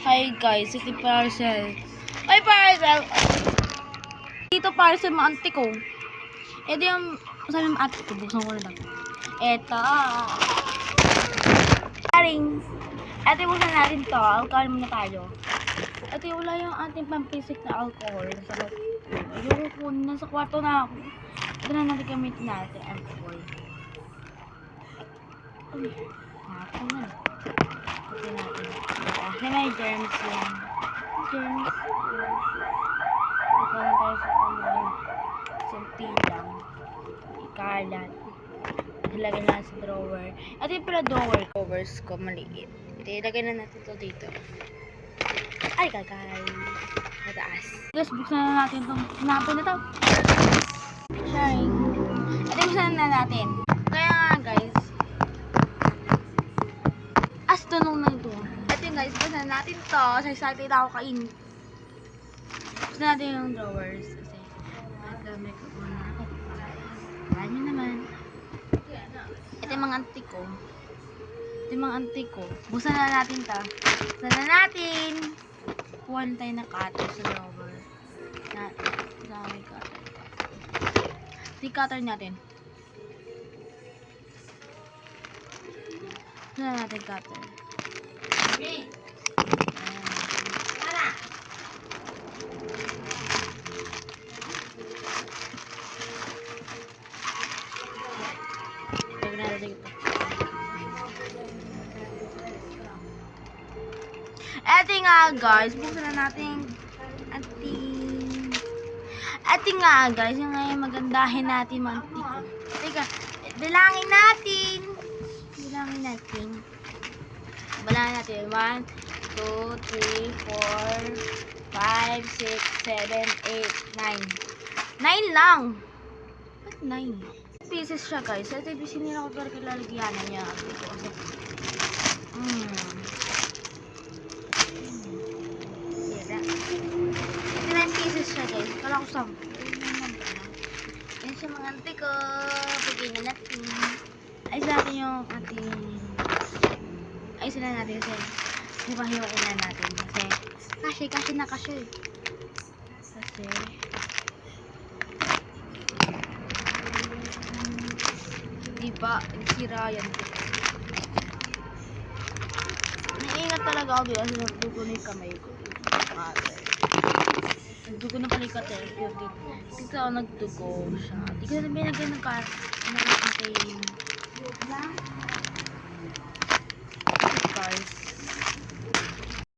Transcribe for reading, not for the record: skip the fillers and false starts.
Hi guys, ito parcel. Ay, parcel! Dito parcel mo auntie ko. Ito yung sabi mo ate ko, buksan ko na lang. Ito. Karing. Ito buksan natin to. Alcohol muna tayo. Ito yung wala yung ating pampisik na alcohol. Ayoko po, nasa kwarto na ako. Ito na natin gamitin natin alcohol. Ay, natin na. Ito natin. Kasi may germs yan. Germs. Ito lang tayo sa kamay. Simpilang. Ikalat. Ilagay na sa drawer. At yung pala drawer covers ko maliit. Ilagay na natin ito dito. Ay, kagay. Mataas. Tapos buksan na natin itong sinabi na ito. Sharing. At buksan na natin. Kaya nga guys. As tunong na ito. At yun guys, buksan na natin ito. Sa excited ako kain. Buksan natin yung drawers. Kasi magamit ko muna ako. Alam nyo naman. Ito yung mga auntie ko. Ito yung mga auntie ko. Buksan na natin ito. Buksan na natin. Kuha na tayo na cutter sa drawer. May cutter. Ito yung cutter natin. Buksan na natin cutter. Ito nga guys, buksan na natin ito nga guys, yung ngayon magandahin natin mantika. Teka, bilangin natin. Bilangin natin. 1, 2, 3, 4, 5, 6, 7, 8, 9. 9 lang. Ba't 9? Pieces siya guys. Ito yung sinira ko pero kilalagyanan niya. Pieces siya guys. Kala ko 10. Yan siya mga auntie ko. Bigyan na natin. Ayos natin yung ating ayos na natin kasi hiwa-hiwain na natin kasi na kasi diba sira yan naiingat talaga ako dito kasi nagdugo na yung kamay ko nagdugo na pala yung cutter dito ako nagdugo siya di ko na binagyan ng guys